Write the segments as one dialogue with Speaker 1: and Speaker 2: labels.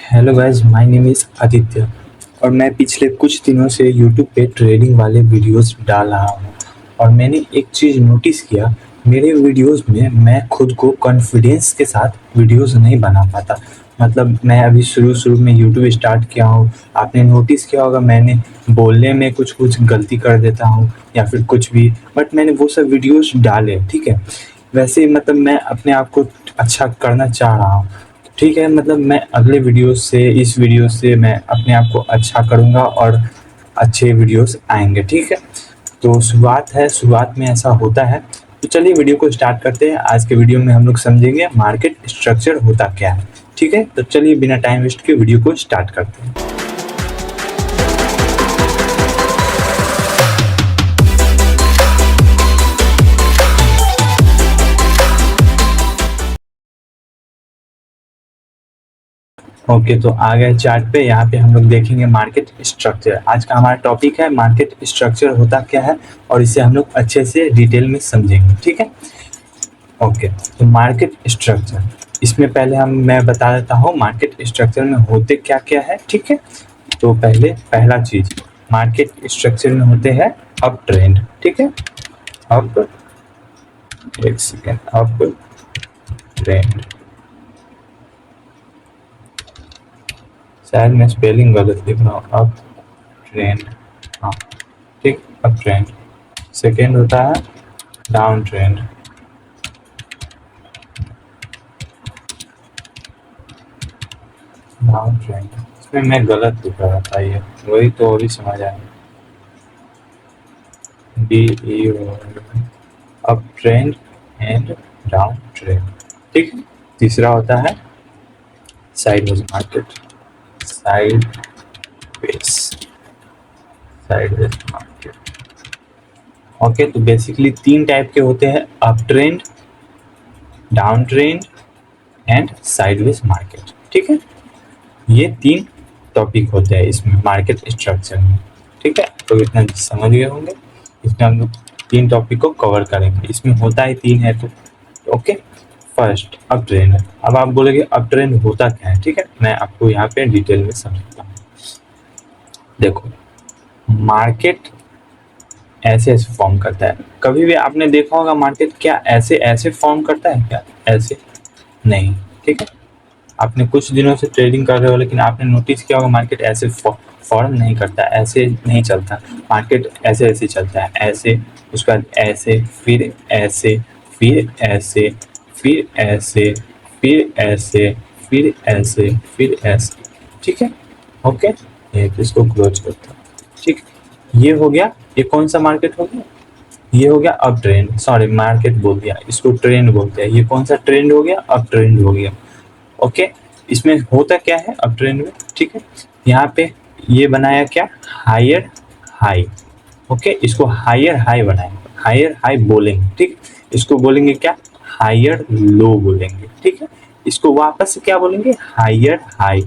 Speaker 1: Hello guys, my name is Aditya और मैं पिछले कुछ दिनों से यूट्यूब पे ट्रेडिंग वाले वीडियोस डाल रहा हूँ। और मैंने एक चीज़ नोटिस किया, मेरे वीडियोस में मैं खुद को कॉन्फिडेंस के साथ वीडियोस नहीं बना पाता। मतलब मैं अभी शुरू में यूट्यूब स्टार्ट किया हूँ। आपने नोटिस किया होगा, मैंने बोलने में कुछ कुछ गलती कर देता हूँ या फिर कुछ भी, बट मैंने वो सब वीडियोस डाले, ठीक है। वैसे ही मतलब मैं अपने आप को अच्छा करना चाह रहा हूँ, ठीक है। मतलब मैं अगले वीडियो से, इस वीडियो से मैं अपने आप को अच्छा करूँगा और अच्छे वीडियोस आएंगे, ठीक है। तो शुरुआत में ऐसा होता है। तो चलिए वीडियो को स्टार्ट करते हैं। आज के वीडियो में हम लोग समझेंगे मार्केट स्ट्रक्चर होता क्या है, ठीक है। तो चलिए बिना टाइम वेस्ट के वीडियो को स्टार्ट करते हैं। ओके, तो आ गए चार्ट पे। यहाँ पे हम लोग देखेंगे मार्केट स्ट्रक्चर। आज का हमारा टॉपिक है मार्केट स्ट्रक्चर होता क्या है और इसे हम लोग अच्छे से डिटेल में समझेंगे, ठीक है। ओके, तो मार्केट स्ट्रक्चर, इसमें पहले मैं बता देता हूँ मार्केट स्ट्रक्चर में होते क्या क्या है, ठीक है। तो पहला चीज मार्केट स्ट्रक्चर में होते हैं अप ट्रेंड, ठीक है। अप, एक सेकेंड, अप ट्रेंड, शायद मैं स्पेलिंग गलत लिख रहा हूँ। अप ट्रेंड, हाँ ठीक, अप ट्रेंड। सेकेंड होता है डाउन ट्रेंड, डाउन ट्रेंड। इसमें मैं गलत लिख रहा था, ये वही तो अभी समझ आया। डी ई up trend and down trend, ठीक है। तीसरा होता है sideways market, sideways, sideways market. Okay, तो बेसिकली तीन टाइप के होते हैं, up trend, down trend and sideways market, ठीक है। ये तीन टॉपिक होते हैं इसमें मार्केट स्ट्रक्चर में, ठीक है। तो इतना समझ गए होंगे। इसमें हम लोग तीन टॉपिक को कवर करेंगे। इसमें होता है तीन है तो ओके। First up trend. अब आप बोलेंगे अप ट्रेंड होता क्या है, ठीक है। मैं आपको यहाँ पे डिटेल में समझाता हूँ। देखो, मार्केट ऐसे ऐसे फॉर्म करता है। कभी भी आपने देखा होगा मार्केट क्या ऐसे ऐसे फॉर्म करता है क्या? ऐसे नहीं, ठीक है। आपने कुछ दिनों से ट्रेडिंग कर रहे हो, लेकिन आपने नोटिस किया होगा मार्केट ऐसे फॉर्म नहीं करता, ऐसे नहीं चलता। मार्केट ऐसे ऐसे चलता है, ऐसे, उसके बाद ऐसे, फिर ऐसे, फिर ऐसे, फिर ऐसे, फिर ऐसे, फिर ऐसे, फिर ऐसे, ठीक है। ओके, ये इसको क्लोज करता हूँ, ठीक। ये हो गया, ये कौन सा मार्केट हो गया? ये हो गया अप ट्रेंड, सॉरी मार्केट बोल दिया, इसको ट्रेंड बोलते हैं। ये कौन सा ट्रेंड हो गया? अप ट्रेंड हो गया, ओके। इसमें होता क्या है अप ट्रेंड में, ठीक है। यहाँ पे ये बनाया क्या? Higher high, okay. इसको हायर हाई बनाएंगे, हायर हाई बोलेंगे, ठीक। इसको बोलेंगे क्या? हायर लो बोलेंगे, ठीक है। इसको वापस से क्या बोलेंगे? हायर हाई,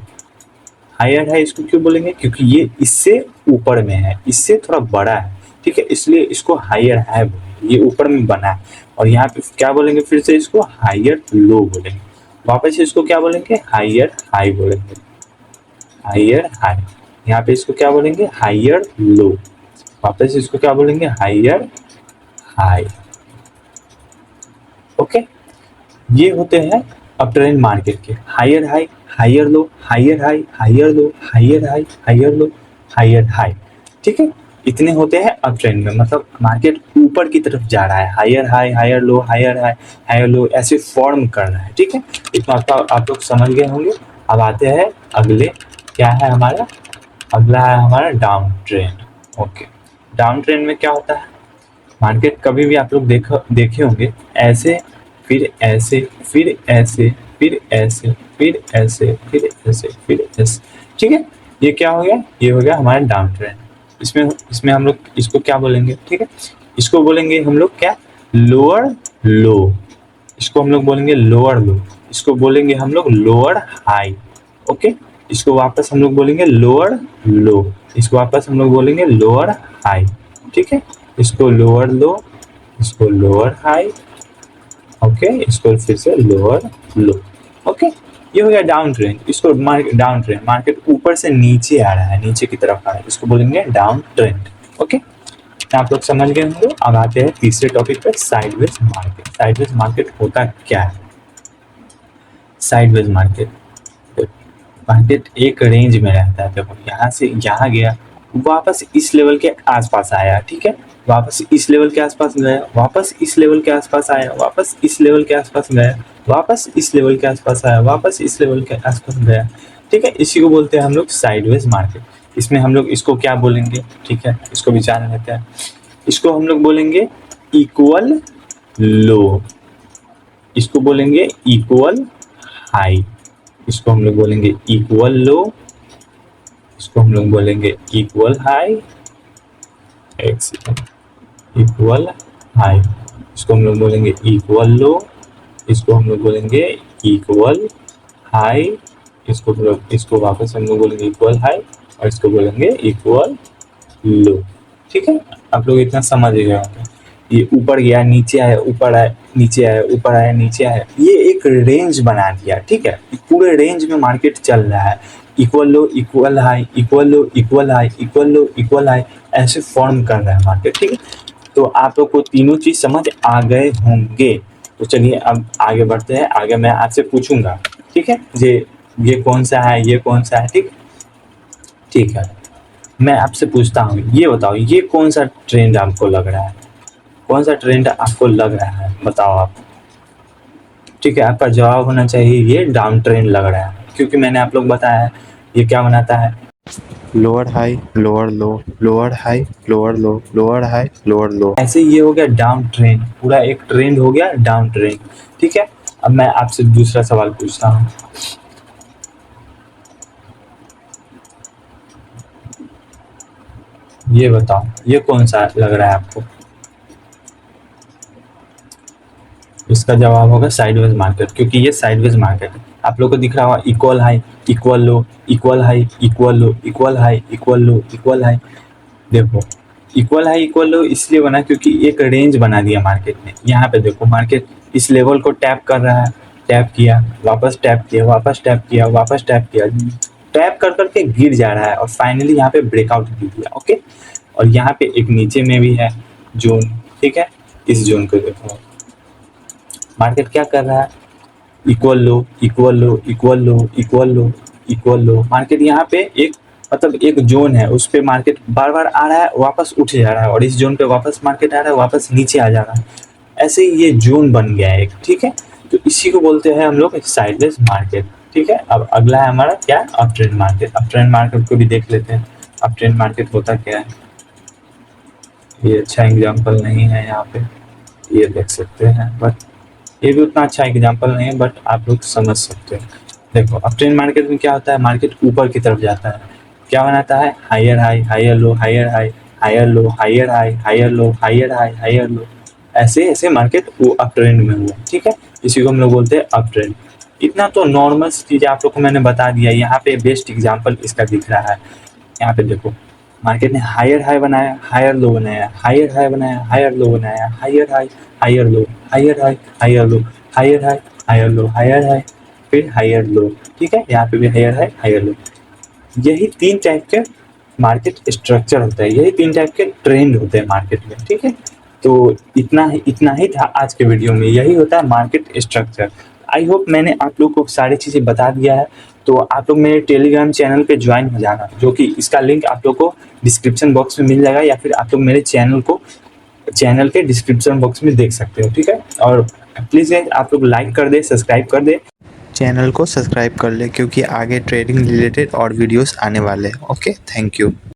Speaker 1: हायर हाई इसको क्यों बोलेंगे? क्योंकि ये इससे ऊपर में है, इससे थोड़ा बड़ा है, ठीक है, इसलिए इसको हायर हाई बोलेंगे। ये ऊपर में बना है। और यहाँ पे क्या बोलेंगे? फिर से इसको हायर लो बोलेंगे। वापस से इसको क्या बोलेंगे? हायर हाई बोलेंगे, हायर हाई। यहाँ पे इसको क्या बोलेंगे? Higher low. वापस से इसको क्या बोलेंगे? Higher high, okay. ये होते हैं अप ट्रेंड मार्केट के। Higher high, higher low, higher high, higher low, higher high, higher low, higher high, ठीक है। इतने होते हैं अप ट्रेंड में, मतलब मार्केट ऊपर की तरफ जा रहा है, higher high, higher low, higher high, higher low, ऐसे फॉर्म कर रहा है, ठीक है। इतना आप लोग समझ गए होंगे। अब आते हैं अगले, क्या है हमारा अगला? है हमारा down trend, okay. Down trend में क्या होता है? मार्केट कभी भी आप लोग देखे होंगे ऐसे, फिर ऐसे, फिर ऐसे, फिर ऐसे, फिर ऐसे, फिर ऐसे, फिर ऐसे, ठीक है। ये क्या हो गया? ये हो गया हमारा डाउन ट्रेंड। इसमें इसमें हम लोग इसको क्या बोलेंगे, ठीक है। इसको बोलेंगे हम लोग क्या? लोअर लो। इसको हम लोग बोलेंगे लोअर लो। इसको बोलेंगे हम लोग लोअर हाई, ओके। इसको वापस हम लोग बोलेंगे लोअर लो। इसको वापस हम लोग बोलेंगे लोअर हाई, ठीक है। इसको लोअर लो, इसको लोअर हाई, ओके। इसको फिर से लोअर लो, ओके। ये हो गया डाउन ट्रेंड, इसको डाउन ट्रेंड, मार्केट ऊपर से नीचे आ रहा है, नीचे की तरफ आ रहा है, इसको बोलेंगे डाउन ट्रेंड। ओके, आप लोग समझ गए होंगे। अब आते हैं तीसरे टॉपिक पे, साइडवेज मार्केट। साइडवेज मार्केट होता क्या है? साइडवेज मार्केट, मार्केट एक रेंज में रहता है। देखो यहाँ से यहाँ गया, वापस इस लेवल के आसपास आया, ठीक है, वापस इस लेवल के आसपास गया, वापस इस लेवल के आसपास आया, वापस इस लेवल के आसपास गया, वापस इस लेवल के आसपास आया, वापस इस लेवल के आसपास गया, ठीक है। इसी को बोलते हैं हम लोग साइडवेज मार्केट। इसमें हम लोग इसको क्या बोलेंगे, ठीक है, इसको विचार लेते हैं। इसको हम लोग बोलेंगे इक्वल लो, इसको बोलेंगे इक्वल हाई, इसको हम लोग बोलेंगे इक्वल लो, इसको हम लोग बोलेंगे इक्वल हाई, एक सेकंड, इक्वल हाई, इसको हम लोग बोलेंगे इक्वल लो, इसको हम लोग बोलेंगे इक्वल हाई, इसको वापस हम लोग बोलेंगे इक्वल हाई, और इसको बोलेंगे इक्वल लो, ठीक है। आप लोग इतना समझ गए होंगे। ये ऊपर गया, नीचे आया, ऊपर आया, नीचे आया, ऊपर आया, नीचे आया, ये एक रेंज बना दिया, ठीक है। पूरे रेंज में मार्केट चल रहा है, इक्वल लो, इक्वल हाई, इक्वल लो, इक्वल हाई, इक्वल लो, इक्वल हाई, ऐसे फॉर्म कर रहा है मार्केट, ठीक है। तो आप लोग को तीनों चीज समझ आ गए होंगे। तो चलिए अब आगे बढ़ते हैं। आगे मैं आपसे पूछूंगा, ठीक है, ये कौन सा है, ये कौन सा है, ठीक, ठीक है। मैं आपसे पूछता हूँ, ये बताओ, ये कौन सा ट्रेंड आपको लग रहा है, कौन सा ट्रेंड आपको लग रहा है, बताओ आप, ठीक है। आपका जवाब होना चाहिए ये डाउन ट्रेंड लग रहा है, क्योंकि मैंने आप लोग बताया है ये क्या बनाता है,
Speaker 2: लोअर हाई लोअर लो, लोअर हाई लोअर लो, लोअर हाई लोअर लो।
Speaker 1: ऐसे ये हो गया डाउन ट्रेंड, पूरा एक ट्रेंड हो गया डाउन ट्रेंड, ठीक है। अब मैं आपसे दूसरा सवाल पूछता हूँ, ये बताओ ये कौन सा लग रहा है आपको? इसका जवाब होगा साइडवेज मार्केट, क्योंकि ये साइडवेज मार्केट है। आप लोग को दिख रहा होगा इक्वल हाई, इक्वल लो, इक्वल हाई, इक्वल लो, इक्वल हाई, इक्वल लो, इक्वल हाई। देखो इक्वल हाई इक्वल लो इसलिए बना क्योंकि एक रेंज बना दिया मार्केट ने। यहाँ पे देखो मार्केट इस लेवल को टैप कर रहा है, टैप किया, वापस टैप किया, वापस टैप किया, वापस टैप किया, टैप कर करके गिर जा रहा है और फाइनली यहाँ पे ब्रेकआउट दे दिया। ओके, और यहाँ पे एक नीचे में भी है जोन, ठीक है। इस जोन को देखो मार्केट क्या कर रहा है, इक्वल लो, इक्वल लो, इक्वल लो, इक्वल लो, इक्वल लो। मार्केट यहाँ पे एक मतलब एक जोन है, उस पे मार्केट बार बार आ रहा है, वापस उठ जा रहा है, और इस जोन पे वापस मार्केट आ रहा है, वापस नीचे आ जा रहा है। ऐसे ही ये जोन बन गया है एक, ठीक है। तो इसी को बोलते हैं हम लोग साइडवेज मार्केट, ठीक है। अब अगला है हमारा क्या, up trend market. Up trend market को भी देख लेते हैं, अप ट्रेंड मार्केट होता क्या है। ये अच्छा एग्जाम्पल नहीं है यहाँ पे, ये देख सकते हैं, बट ये भी उतना अच्छा एग्जाम्पल नहीं है, बट आप लोग समझ सकते हैं। देखो अब ट्रेंड मार्केट में क्या होता है, मार्केट ऊपर की तरफ जाता है, क्या बनाता है, higher high, higher low, higher high, higher low, higher high, higher low, higher high, higher low, ऐसे ऐसे मार्केट वो अप ट्रेंड में हुआ, ठीक है। इसी को हम लोग बोलते हैं अप ट्रेंड। इतना तो नॉर्मल चीज़ आप लोग को मैंने बता दिया। यहाँ पे बेस्ट एग्जाम्पल इसका दिख रहा है। यहाँ पे देखो मार्केट ने हायर हाई बनाया, हायर लो बनाया, हायर हाई बनाया, हायर लो बनाया, higher high, higher low, higher high, higher low, higher high, higher low, higher high, फिर हायर लो, ठीक है। यहाँ पे भी हायर हाई, हायर लो। यही तीन टाइप के मार्केट स्ट्रक्चर होता है, यही तीन टाइप के ट्रेंड होते हैं मार्केट में, ठीक है। तो इतना ही था आज के वीडियो में, यही होता है मार्केट स्ट्रक्चर। आई होप मैंने आप लोग को सारी चीज़ें बता दिया है। तो आप लोग मेरे टेलीग्राम चैनल पे ज्वाइन हो जाना, जो कि इसका लिंक आप लोग को डिस्क्रिप्शन बॉक्स में मिल जाएगा, या फिर आप लोग मेरे चैनल के डिस्क्रिप्शन बॉक्स में देख सकते हो, ठीक है। और प्लीज़ आप लोग लाइक कर दे, सब्सक्राइब कर दे,
Speaker 2: चैनल को सब्सक्राइब कर ले, क्योंकि आगे ट्रेडिंग रिलेटेड और वीडियोस आने वाले हैं। Okay, thank you.